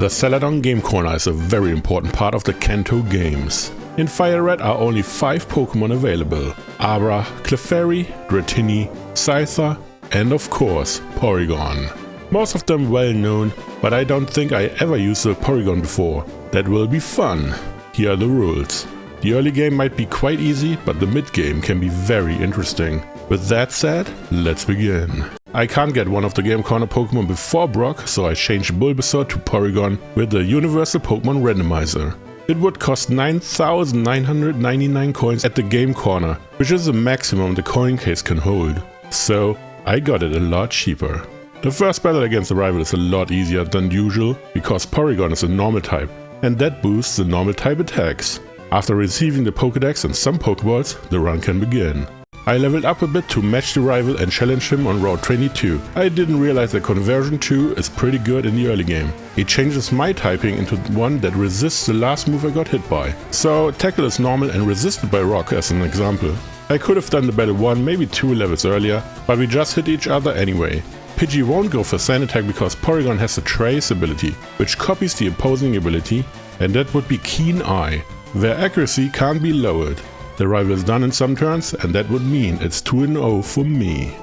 The Celadon Game Corner is a very important part of the Kanto games. In Fire Red are only 5 Pokemon available: Abra, Clefairy, Dratini, Scyther, and of course, Porygon. Most of them well known, but I don't think I ever used a Porygon before. That will be fun. Here are the rules. The early game might be quite easy, but the mid game can be very interesting. With that said, let's begin. I can't get one of the Game Corner Pokemon before Brock, so I changed Bulbasaur to Porygon with the Universal Pokemon Randomizer. It would cost 9,999 coins at the Game Corner, which is the maximum the coin case can hold. So I got it a lot cheaper. The first battle against the rival is a lot easier than usual, because Porygon is a normal type, and that boosts the normal type attacks. After receiving the Pokédex and some Pokeballs, the run can begin. I leveled up a bit to match the rival and challenge him on Route 22. I didn't realize that Conversion 2 is pretty good in the early game. It changes my typing into one that resists the last move I got hit by. So Tackle is normal and resisted by Rock as an example. I could have done the battle 1, maybe 2 levels earlier, but we just hit each other anyway. Pidgey won't go for Sand Attack because Porygon has the Trace ability, which copies the opposing ability, and that would be Keen Eye, where accuracy can't be lowered. The rival is done in some turns, and that would mean it's 2-0 for me.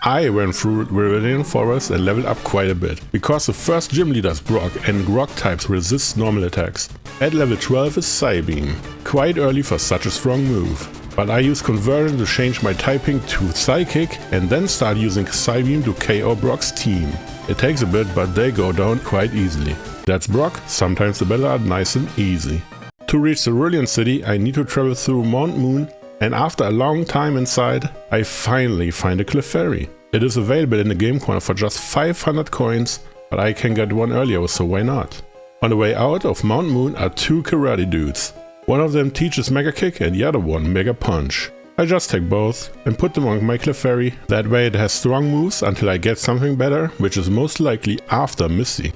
I went through Viridian Forest and leveled up quite a bit, because the first gym leader's Brock and Rock types resist normal attacks. At level 12 is Psybeam, quite early for such a strong move. But I use Conversion to change my typing to Psychic and then start using Psybeam to KO Brock's team. It takes a bit, but they go down quite easily. That's Brock, sometimes the battles are nice and easy. To reach the Cerulean City, I need to travel through Mount Moon, and after a long time inside, I finally find a Clefairy. It is available in the Game Corner for just 500 coins, but I can get one earlier, so why not? On the way out of Mount Moon are 2 karate dudes. One of them teaches Mega Kick and the other one Mega Punch. I just take both and put them on my Clefairy, that way it has strong moves until I get something better, which is most likely after Misty.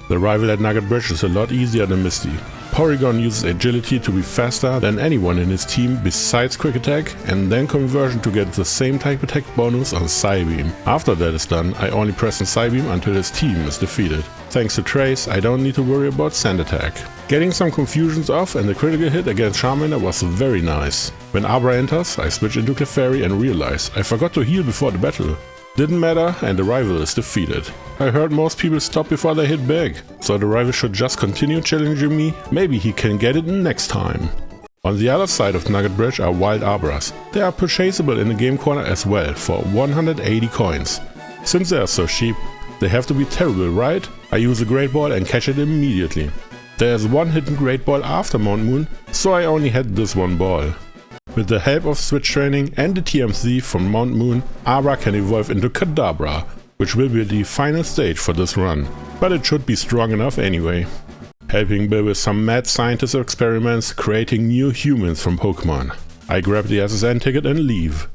The rival at Nugget Bridge is a lot easier than Misty. Porygon uses agility to be faster than anyone in his team besides Quick Attack, and then Conversion to get the same type attack bonus on Psybeam. After that is done, I only press on Psybeam until his team is defeated. Thanks to Trace, I don't need to worry about Sand Attack. Getting some confusions off and the critical hit against Charmander was very nice. When Abra enters, I switch into Clefairy and realize I forgot to heal before the battle. Didn't matter, and the rival is defeated. I heard most people stop before they hit big, so the rival should just continue challenging me, maybe he can get it next time. On the other side of Nugget Bridge are Wild Abras. They are purchasable in the Game Corner as well for 180 coins. Since they are so cheap, they have to be terrible, right? I use a Great Ball and catch it immediately. There is one hidden Great Ball after Mount Moon, so I only had this one ball. With the help of Switch Training and the TMC from Mount Moon, Abra can evolve into Kadabra, which will be the final stage for this run, but it should be strong enough anyway. Helping Bill with some mad scientist experiments, creating new humans from Pokemon. I grab the SSN ticket and leave.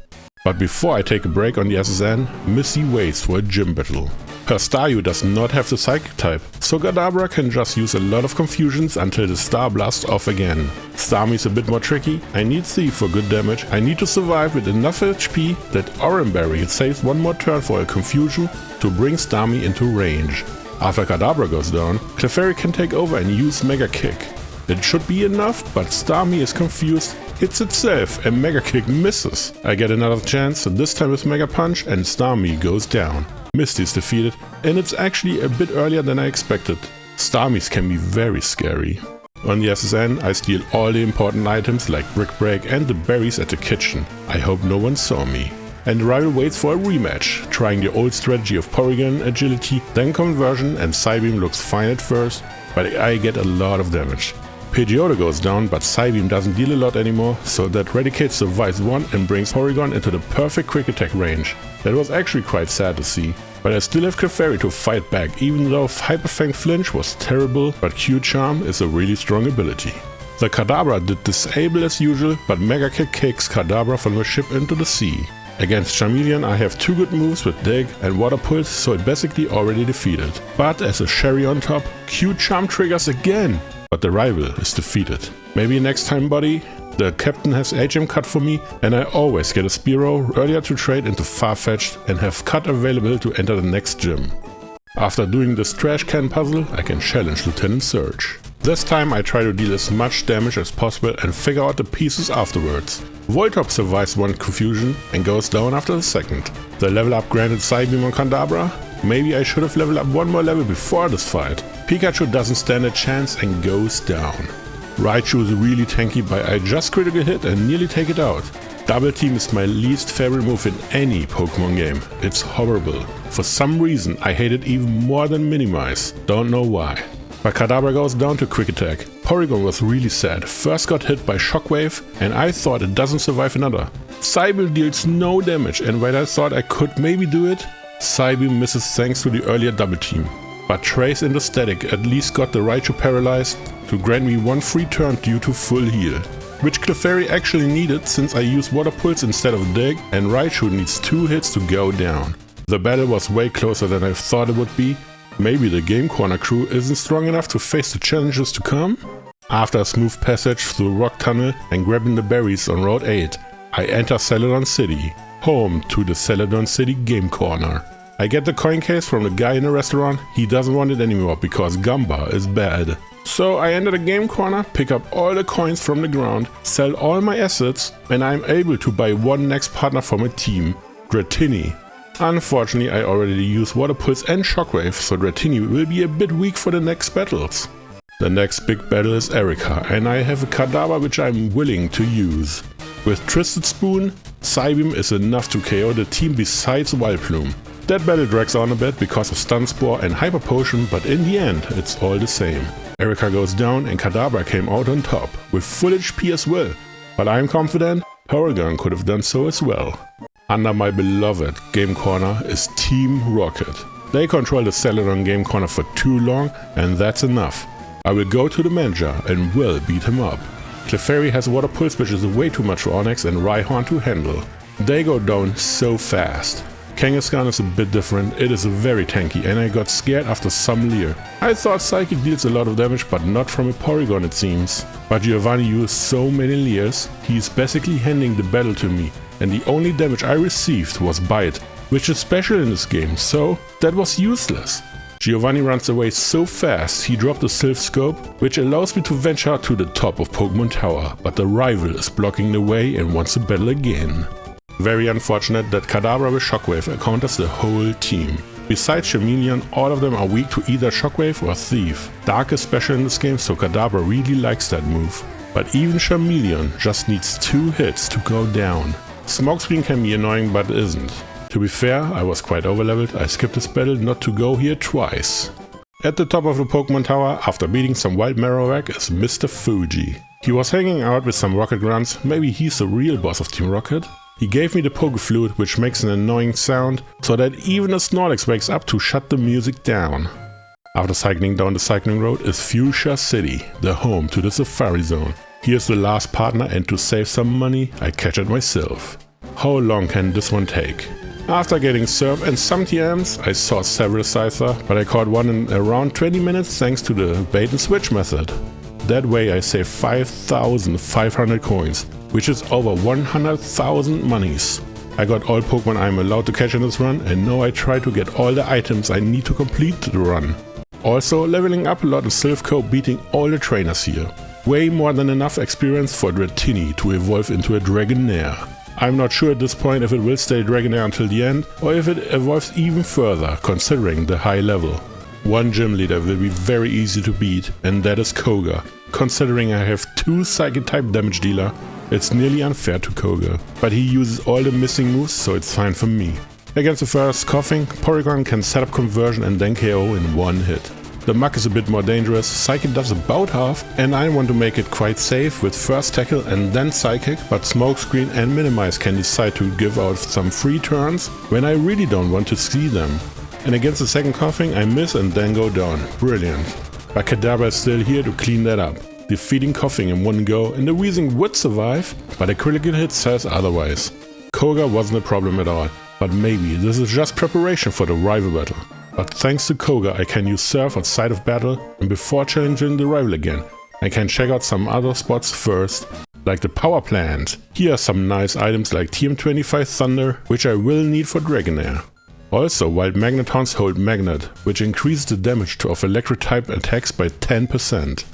But before I take a break on the SSN, Misty waits for a gym battle. Her Staryu does not have the Psychic type, so Kadabra can just use a lot of confusions until the Star blasts off again. Starmie is a bit more tricky, I need Thief for good damage, I need to survive with enough HP that Oranberry saves one more turn for a confusion to bring Starmie into range. After Kadabra goes down, Clefairy can take over and use Mega Kick. It should be enough, but Starmie is confused, hits itself and Mega Kick misses. I get another chance, this time with Mega Punch, and Starmie goes down. Misty is defeated, and it's actually a bit earlier than I expected. Starmies can be very scary. On the SSN, I steal all the important items like Brick Break and the berries at the kitchen. I hope no one saw me. And the rival waits for a rematch, trying the old strategy of Porygon, Agility, then Conversion, and Psybeam looks fine at first, but I get a lot of damage. Pidgeotto goes down, but Psybeam doesn't deal a lot anymore, so that Raticate survives one and brings Porygon into the perfect Quick Attack range. That was actually quite sad to see. But I still have Clefairy to fight back, even though Hyper Fang Flinch was terrible, but Q-Charm is a really strong ability. The Kadabra did disable as usual, but Mega Kick kicks Kadabra from the ship into the sea. Against Charmeleon I have 2 good moves with Dig and Water Pulse, so it basically already defeated. But as a cherry on top, Q-Charm triggers again! But the rival is defeated. Maybe next time, buddy? The captain has HM cut for me, and I always get a Spearow earlier to trade into Farfetch'd and have cut available to enter the next gym. After doing this trash can puzzle, I can challenge Lieutenant Surge. This time I try to deal as much damage as possible and figure out the pieces afterwards. Voltorb survives one confusion and goes down after the second. The level up granted Psybeam on Kadabra? Maybe I should have leveled up one more level before this fight. Pikachu doesn't stand a chance and goes down. Raichu is really tanky, but I just critical hit and nearly take it out. Double Team is my least favorite move in any Pokemon game. It's horrible. For some reason I hate it even more than Minimize. Don't know why. But Kadabra goes down to Quick Attack. Porygon was really sad. First got hit by Shockwave and I thought it doesn't survive another. Psybeam deals no damage, and when I thought I could maybe do it, Psybeam misses thanks to the earlier Double Team. But Trace into Static at least got the Raichu paralyzed to grant me one free turn due to full heal. Which Clefairy actually needed since I used Water Pulse instead of Dig, and Raichu needs 2 hits to go down. The battle was way closer than I thought it would be. Maybe the Game Corner crew isn't strong enough to face the challenges to come? After a smooth passage through Rock Tunnel and grabbing the berries on Route 8, I enter Celadon City, home to the Celadon City Game Corner. I get the coin case from the guy in the restaurant. He doesn't want it anymore because Gamba is bad. So I enter the Game Corner, pick up all the coins from the ground, sell all my assets, and I'm able to buy one next partner for my team, Dratini. Unfortunately, I already used Water Pulse and Shockwave, so Dratini will be a bit weak for the next battles. The next big battle is Erika, and I have a Kadabra which I'm willing to use. With Twisted Spoon, Psybeam is enough to KO the team besides Vileplume. That battle drags on a bit because of Stun Spore and Hyper Potion, but in the end it's all the same. Erika goes down and Kadabra came out on top, with full HP as well, but I'm confident Porygon could have done so as well. Under my beloved Game Corner is Team Rocket. They control the Celadon Game Corner for too long, and that's enough. I will go to the manager and will beat him up. Clefairy has Water Pulse, which is way too much for Onix and Rhyhorn to handle. They go down so fast. Kangaskhan is a bit different, it is very tanky and I got scared after some Leer. I thought Psychic deals a lot of damage, but not from a Porygon it seems. But Giovanni used so many Leers, he is basically handing the battle to me, and the only damage I received was Bite, which is special in this game, so that was useless. Giovanni runs away so fast, he dropped the Silph Scope, which allows me to venture to the top of Pokemon Tower, but the rival is blocking the way and wants to battle again. Very unfortunate that Kadabra with Shockwave encounters the whole team. Besides Chameleon, all of them are weak to either Shockwave or Thief. Dark is special in this game, so Kadabra really likes that move. But even Chameleon just needs 2 hits to go down. Smokescreen can be annoying, but isn't. To be fair, I was quite overleveled, I skipped this battle not to go here twice. At the top of the Pokemon Tower, after beating some wild Marowak, is Mr. Fuji. He was hanging out with some Rocket Grunts, maybe he's the real boss of Team Rocket. He gave me the Poke Flute, which makes an annoying sound, so that even a Snorlax wakes up to shut the music down. After cycling down the cycling road is Fuchsia City, the home to the Safari Zone. Here's the last partner, and to save some money, I catch it myself. How long can this one take? After getting Surf and some TMs, I saw several Scyther, but I caught one in around 20 minutes thanks to the bait and switch method. That way I saved 5,500 coins, which is over 100,000 monies. I got all Pokemon I'm allowed to catch in this run, and now I try to get all the items I need to complete the run. Also leveling up a lot in Silph Co, beating all the trainers here. Way more than enough experience for Dratini to evolve into a Dragonair. I'm not sure at this point if it will stay Dragonair until the end, or if it evolves even further considering the high level. One gym leader will be very easy to beat, and that is Koga. Considering I have 2 Psychic type damage dealer, it's nearly unfair to Koga. But he uses all the missing moves, so it's fine for me. Against the first Coughing, Porygon can set up conversion and then KO in 1 hit. The Muk is a bit more dangerous, Psychic does about half, and I want to make it quite safe with first Tackle and then Psychic, but Smokescreen and Minimize can decide to give out some free turns when I really don't want to see them. And against the second Coughing I miss and then go down, brilliant. But Kadabra is still here to clean that up, defeating Coughing in 1 go, and the Weezing would survive, but a critical hit says otherwise. Koga wasn't a problem at all, but maybe this is just preparation for the rival battle. But thanks to Koga I can use Surf outside of battle, and before challenging the rival again, I can check out some other spots first, like the power plant. Here are some nice items like TM25 Thunder, which I will need for Dragonair. Also, Wild Magnetons hold Magnet, which increases the damage of electric-type attacks by 10%.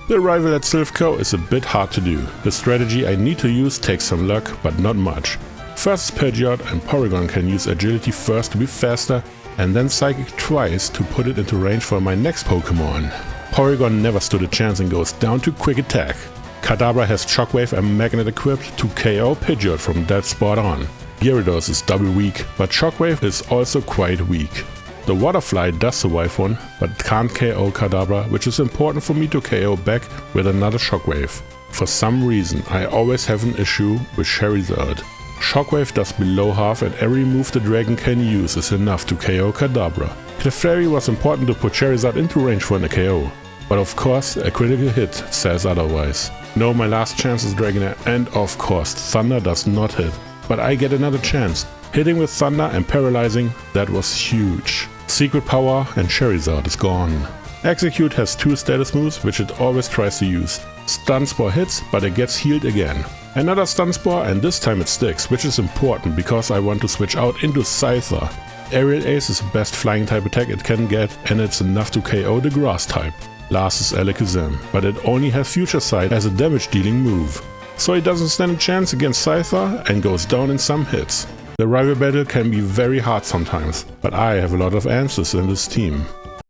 The arrival at Silph Co is a bit hard to do. The strategy I need to use takes some luck, but not much. First Pidgeot and Porygon can use Agility first to be faster, and then Psychic twice to put it into range for my next Pokemon. Porygon never stood a chance and goes down to Quick Attack. Kadabra has Shockwave and Magnet equipped to KO Pidgeot from that spot on. Gyarados is double weak, but Shockwave is also quite weak. The Waterfly does survive one, but can't KO Kadabra, which is important for me to KO back with another Shockwave. For some reason, I always have an issue with Charizard. Shockwave does below half and every move the dragon can use is enough to KO Kadabra. Clefairy was important to put Charizard into range for a KO, but of course a critical hit says otherwise. No, my last chance is Dragonair, and of course Thunder does not hit, but I get another chance. Hitting with Thunder and paralyzing, that was huge. Secret Power and Charizard is gone. Execute has 2 status moves which it always tries to use. Stun Spore hits, but it gets healed again. Another Stun Spore, and this time it sticks, which is important because I want to switch out into Scyther. Aerial Ace is the best flying type attack it can get, and it's enough to KO the grass type. Last is Alakazam, but it only has Future Sight as a damage dealing move. So it doesn't stand a chance against Scyther and goes down in some hits. The rival battle can be very hard sometimes, but I have a lot of answers in this team.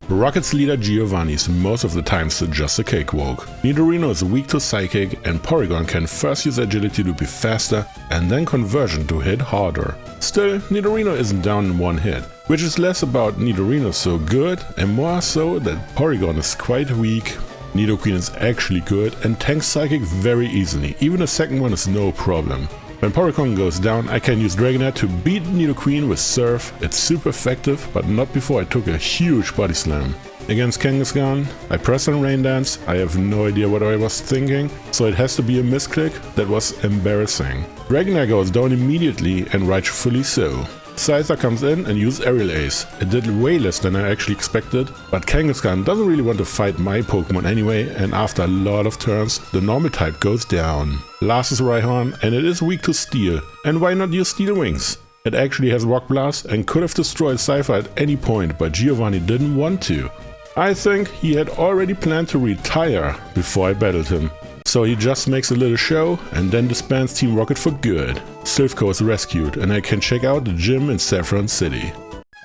Rocket's leader Giovanni is most of the times just a cakewalk. Nidorino is weak to Psychic, and Porygon can first use Agility to be faster and then Conversion to hit harder. Still, Nidorino isn't down in one hit, which is less about Nidorino so good and more so that Porygon is quite weak. Nidoqueen is actually good and tanks Psychic very easily, even the second one is no problem. When Porygon goes down, I can use Dragonair to beat Nidoqueen with Surf. It's super effective, but not before I took a huge Body Slam. Against Kangaskhan, I press on Rain Dance. I have no idea what I was thinking, so it has to be a misclick. That was embarrassing. Dragonair goes down immediately, and rightfully so. Scyther comes in and uses Aerial Ace. It did way less than I actually expected, but Kangaskhan doesn't really want to fight my Pokemon anyway, and after a lot of turns, the normal type goes down. Last is Rhyhorn, and it is weak to Steel. And why not use Steel Wings? It actually has Rock Blast and could have destroyed Scyther at any point, but Giovanni didn't want to. I think he had already planned to retire before I battled him. So he just makes a little show and then disbands Team Rocket for good. Silph Co is rescued and I can check out the gym in Saffron City.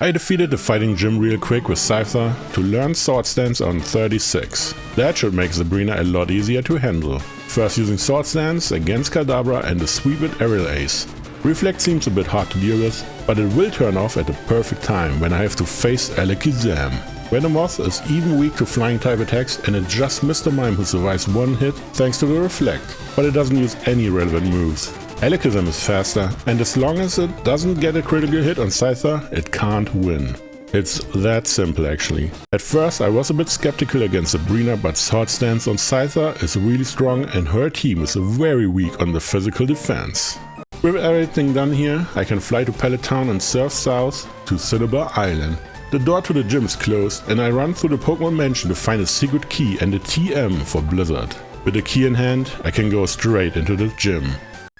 I defeated the fighting gym real quick with Scyther to learn Sword Stance on 36. That should make Sabrina a lot easier to handle. First using Sword Stance against Kadabra and the sweep with Aerial Ace. Reflect seems a bit hard to deal with, but it will turn off at the perfect time when I have to face Alakazam. Venomoth is even weak to flying type attacks and it just Mr. Mime who survives one hit thanks to the Reflect, but it doesn't use any relevant moves. Alakazam is faster, and as long as it doesn't get a critical hit on Scyther, it can't win. It's that simple actually. At first I was a bit skeptical against Sabrina, but Sword Stance on Scyther is really strong and her team is very weak on the physical defense. With everything done here, I can fly to Pallet Town and surf south to Cinnabar Island. The door to the gym is closed and I run through the Pokemon Mansion to find a secret key and a TM for Blizzard. With the key in hand, I can go straight into the gym.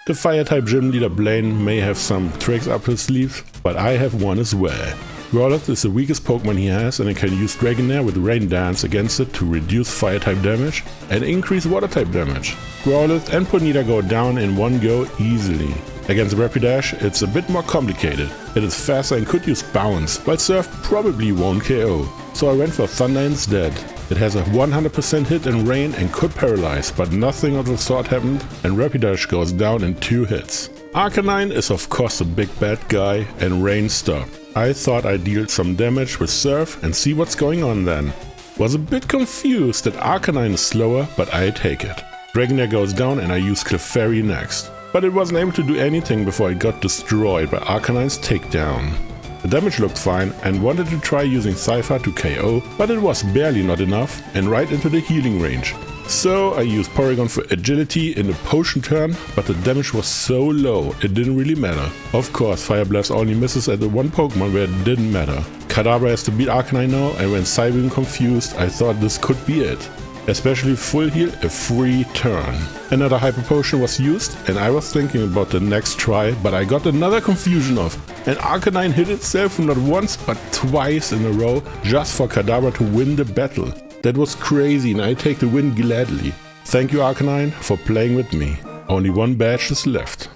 The Fire-type gym leader Blaine may have some tricks up his sleeve, but I have one as well. Growlithe is the weakest Pokemon he has and I can use Dragonair with Rain Dance against it to reduce Fire-type damage and increase Water-type damage. Growlithe and Ponyta go down in one go easily. Against Rapidash, it's a bit more complicated. It is faster and could use Bounce, while Surf probably won't KO. So I went for Thunder instead. It has a 100% hit in Rain and could paralyze, but nothing of the sort happened and Rapidash goes down in 2 hits. Arcanine is of course a big bad guy and Rain stopped. I thought I'd deal some damage with Surf and see what's going on then. Was a bit confused that Arcanine is slower, but I take it. Dragonair goes down and I use Clefairy next. But it wasn't able to do anything before it got destroyed by Arcanine's takedown. The damage looked fine and wanted to try using Scyther to KO, but it was barely not enough and right into the healing range. So I used Porygon for agility in the potion turn, but the damage was so low it didn't really matter. Of course, Fire Blast only misses at the one Pokemon where it didn't matter. Kadabra has to beat Arcanine now, and when Psybeam confused, I thought this could be it. especially full heal a free turn. Another hyper potion was used and I was thinking about the next try, but I got another confusion of. An Arcanine hit itself not once but twice in a row just for Kadabra to win the battle. That was crazy and I take the win gladly. Thank you Arcanine for playing with me. Only one badge is left.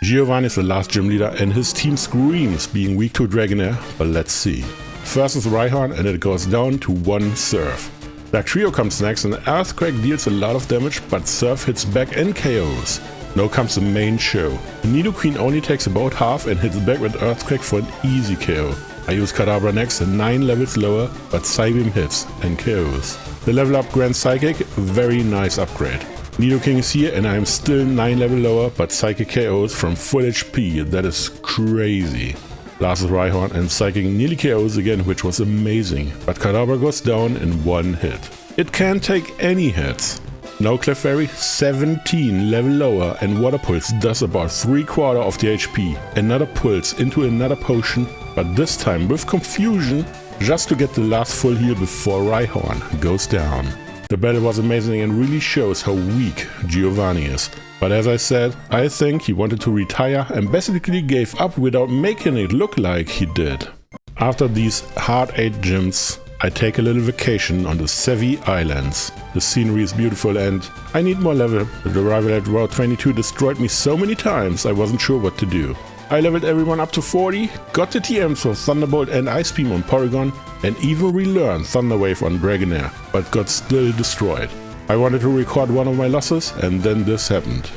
Giovanni is the last gym leader and his team screams being weak to Dragonair, but let's see. First is Rhyhorn and it goes down to one Surf. Dark Trio comes next and Earthquake deals a lot of damage but Surf hits back and KOs. Now comes the main show. Nidoqueen only takes about half and hits back with Earthquake for an easy KO. I use Kadabra next and 9 levels lower, but Psybeam hits and KOs. The level up Grand Psychic, very nice upgrade. Nidoking is here and I am still 9 level lower, but Psychic KOs from full HP, that is crazy. Last is Rhyhorn and Psychic nearly KOs again, which was amazing, but Kadabra goes down in one hit. It can't take any hits. Now Clefairy 17 level lower and Water Pulse does about 3/4 of the HP. Another pulse into another potion, but this time with confusion, just to get the last full heal before Rhyhorn goes down. The battle was amazing and really shows how weak Giovanni is. But as I said, I think he wanted to retire and basically gave up without making it look like he did. After these hard 8 gyms, I take a little vacation on the Sevi Islands. The scenery is beautiful and I need more level. The rival at Route 22 destroyed me so many times I wasn't sure what to do. I leveled everyone up to 40, got the TMs for Thunderbolt and Ice Beam on Porygon, and even relearned Thunder Wave on Dragonair, but got still destroyed. I wanted to record one of my losses and then this happened.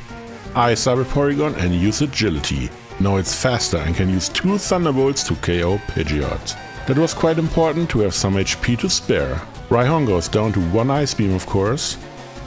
I started Porygon and use Agility. Now it's faster and can use 2 Thunderbolts to KO Pidgeot. That was quite important to have some HP to spare. Rhyhorn goes down to 1 Ice Beam of course.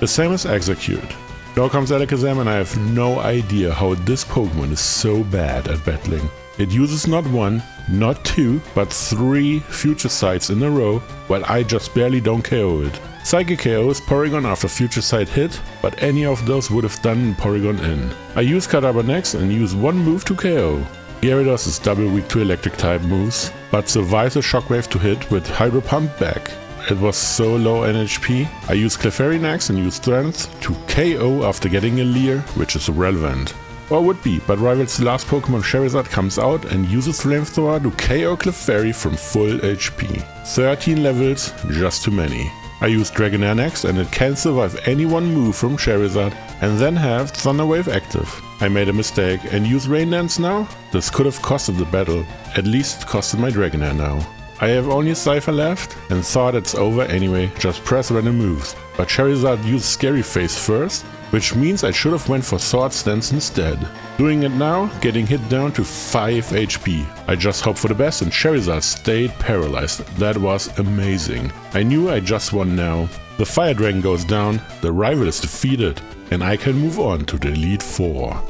The same as Execute. Now comes Alakazam and I have no idea how this Pokemon is so bad at battling. It uses not 1, not 2, but 3 Future Sights in a row, while I just barely don't KO it. Psychic KOs Porygon after Future Sight hit, but any of those would have done Porygon in. I use Kadabra next and use 1 move to KO. Gyarados is double weak to electric type moves, but survives a Shockwave to hit with Hydro Pump back. It was so low in HP. I use Clefairy next and use Strength to KO after getting a Leer, which is irrelevant. Or would be, but Rival's last Pokemon Charizard comes out and uses Flamethrower to KO Clefairy from full HP. 13 levels, just too many. I use Dragonair next and it can survive any one move from Charizard and then have Thunder Wave active. I made a mistake and use Rain Dance now? This could have costed the battle, at least it costed my Dragonair now. I have only Scyther left and thought it's over anyway, just press random moves. But Charizard used Scary Face first, which means I should have went for Swords Dance instead. Doing it now, getting hit down to 5 HP. I just hope for the best and Charizard stayed paralyzed. That was amazing. I knew I just won now. The Fire Dragon goes down, the rival is defeated, and I can move on to the Elite Four.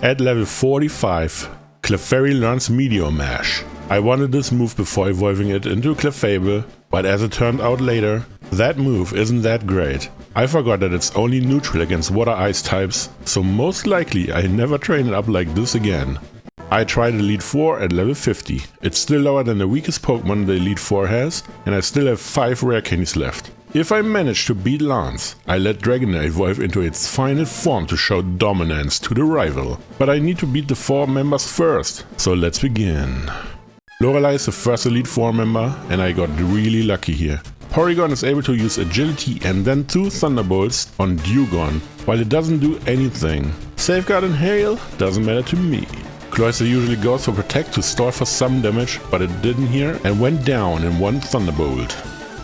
At level 45, Clefairy learns Meteor Mash. I wanted this move before evolving it into Clefable, but as it turned out later, that move isn't that great. I forgot that it's only neutral against water-ice types, so most likely I never train it up like this again. I tried Elite 4 at level 50. It's still lower than the weakest Pokemon the Elite 4 has, and I still have 5 rare candies left. If I manage to beat Lance, I let Dragonair evolve into its final form to show dominance to the rival. But I need to beat the 4 members first, so let's begin. Lorelei is the first Elite 4 member and I got really lucky here. Porygon is able to use Agility and then 2 Thunderbolts on Dewgong, while it doesn't do anything. Safeguard and Hail doesn't matter to me. Cloyster usually goes for Protect to stall for some damage, but it didn't here and went down in 1 Thunderbolt.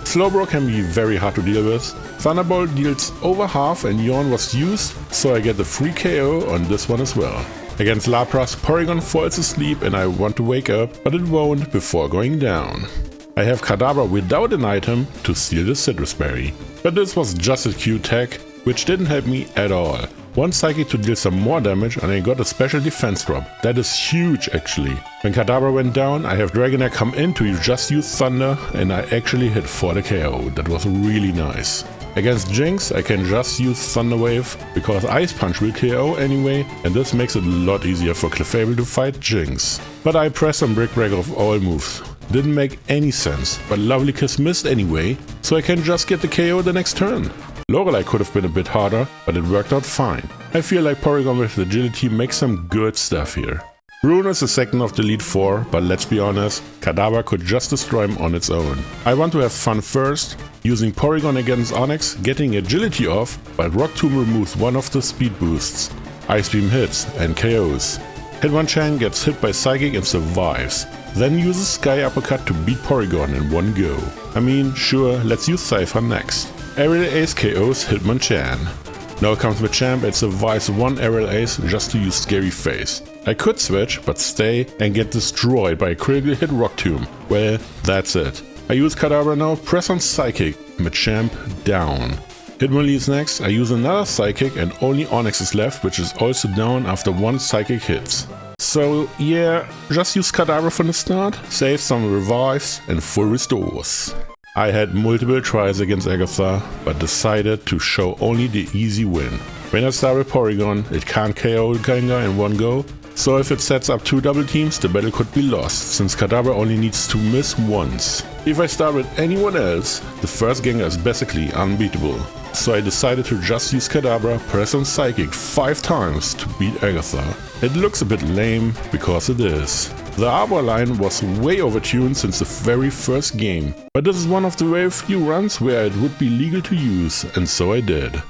Slowbro can be very hard to deal with. Thunderbolt deals over half and Yawn was used, so I get the free KO on this one as well. Against Lapras, Porygon falls asleep and I want to wake up, but it won't before going down. I have Kadabra without an item to steal the Citrus Berry. But this was just a cute tech, which didn't help me at all. 1 Psychic to deal some more damage and I got a special defense drop. That is huge actually. When Kadabra went down, I have Dragonair come in to just use Thunder and I actually hit for the KO. That was really nice. Against Jinx, I can just use Thunder Wave because Ice Punch will KO anyway, and this makes it a lot easier for Clefable to fight Jinx. But I pressed on Brick Breaker of all moves. Didn't make any sense, but Lovely Kiss missed anyway, so I can just get the KO the next turn. Lorelei could have been a bit harder, but it worked out fine. I feel like Porygon with agility makes some good stuff here. Bruno is the second of the lead 4, but let's be honest, Kadabra could just destroy him on its own. I want to have fun first, using Porygon against Onix, getting agility off, but Rock Tomb removes one of the speed boosts. Ice Beam hits and KOs. Hitmonchan gets hit by Psychic and survives, then uses Sky Uppercut to beat Porygon in one go. I mean, sure, let's use Scyther next. Aerial Ace KOs Hitmonchan. Now comes Machamp and survives one Aerial Ace just to use Scary Face. I could switch, but stay and get destroyed by a critical hit Rock Tomb. Well, that's it. I use Kadabra now, press on Psychic, Machamp down. Hitmonlee next, I use another Psychic and only Onix is left, which is also down after one Psychic hits. So yeah, just use Kadabra from the start, save some revives and full restores. I had multiple tries against Agatha, but decided to show only the easy win. When I start with Porygon, it can't KO Gengar in one go, so if it sets up 2 double teams, the battle could be lost, since Kadabra only needs to miss once. If I start with anyone else, the first Gengar is basically unbeatable. So I decided to just use Kadabra, press on Psychic 5 times to beat Agatha. It looks a bit lame, because it is. The Abra line was way overtuned since the very first game, but this is one of the very few runs where it would be legal to use, and so I did.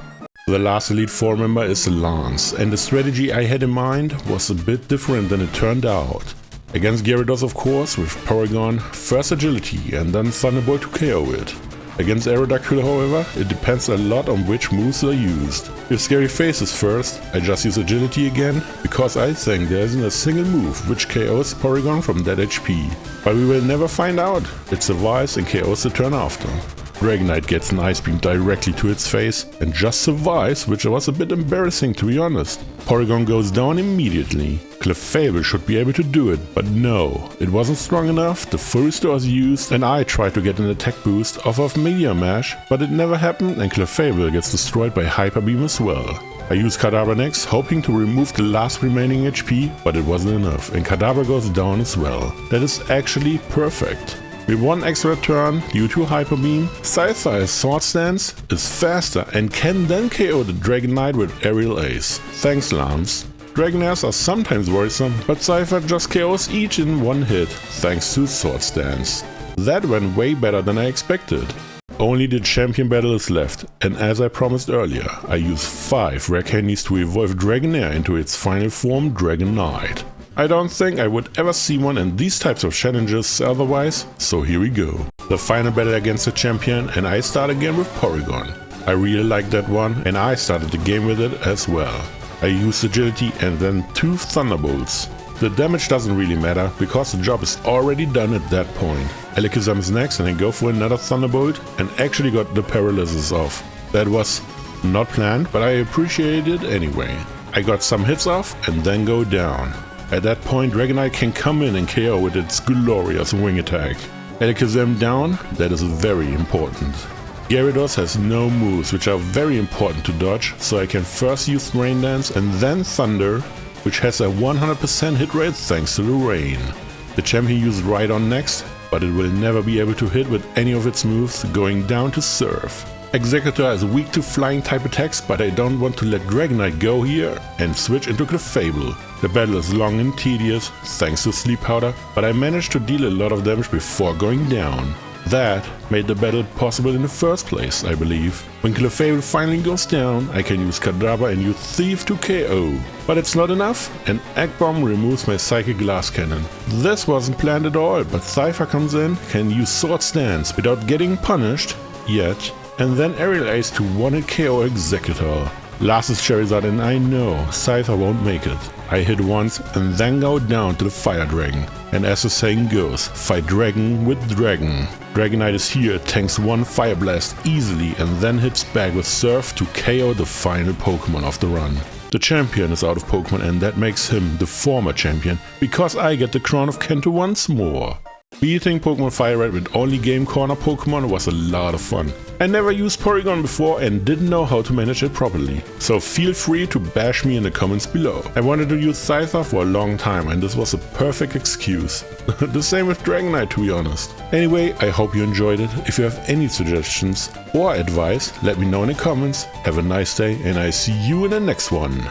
The last Elite 4 member is Lance, and the strategy I had in mind was a bit different than it turned out. Against Gyarados of course, with Porygon, first agility and then Thunderbolt to KO it. Against Aerodactyl however, it depends a lot on which moves are used. If Scary Face is first, I just use agility again, because I think there isn't a single move which KOs Porygon from that HP. But we will never find out, it survives and KOs the turn after. Dragonite gets an Ice Beam directly to its face and just survives, which was a bit embarrassing to be honest. Porygon goes down immediately. Clefairy should be able to do it, but no, it wasn't strong enough, the full restore is used and I tried to get an attack boost off of Meteor Mash, but it never happened and Clefairy gets destroyed by Hyper Beam as well. I use Kadabra next, hoping to remove the last remaining HP, but it wasn't enough and Kadabra goes down as well. That is actually perfect. With one extra turn due to Hyper Beam, Scyther's Sword Stance is faster and can then KO the Dragonite with Aerial Ace. Thanks Lance. Dragonairs are sometimes worrisome, but Scyther just KOs each in one hit, thanks to Sword Stance. That went way better than I expected. Only the champion battle is left, and as I promised earlier, I use 5 rare candies to evolve Dragonair into its final form, Dragonite. I don't think I would ever see one in these types of challenges otherwise, so here we go. The final battle against the champion and I start again with Porygon. I really liked that one and I started the game with it as well. I used agility and then 2 Thunderbolts. The damage doesn't really matter because the job is already done at that point. Alakazam is next and I go for another Thunderbolt and actually got the paralysis off. That was not planned, but I appreciated it anyway. I got some hits off and then go down. At that point Dragonite can come in and KO with its glorious wing attack. Alakazam down, that is very important. Gyarados has no moves which are very important to dodge, so I can first use Rain Dance and then Thunder, which has a 100% hit rate thanks to the rain. The champion uses Rhydon next, but it will never be able to hit with any of its moves, going down to Surf. Executor is weak to flying type attacks, but I don't want to let Dragonite go here and switch into Clefable. The battle is long and tedious, thanks to Sleep Powder, but I managed to deal a lot of damage before going down. That made the battle possible in the first place, I believe. When Clefable finally goes down, I can use Kadabra and use Thief to KO. But it's not enough, and Egg Bomb removes my Psychic Glass Cannon. This wasn't planned at all, but Scyther comes in, can use Sword Stance without getting punished, yet, and then Aerial Ace to one-hit KO Executor. Last is Charizard and I know Scyther won't make it. I hit once and then go down to the Fire Dragon. And as the saying goes, fight dragon with dragon. Dragonite is here, tanks one Fire Blast easily and then hits back with Surf to KO the final Pokemon of the run. The champion is out of Pokemon and that makes him the former champion, because I get the crown of Kanto once more. Beating Pokemon Fire Red with only Game Corner Pokemon was a lot of fun. I never used Porygon before and didn't know how to manage it properly, so feel free to bash me in the comments below. I wanted to use Scyther for a long time and this was a perfect excuse. The same with Dragonite, to be honest. Anyway, I hope you enjoyed it. If you have any suggestions or advice, let me know in the comments. Have a nice day and I see you in the next one.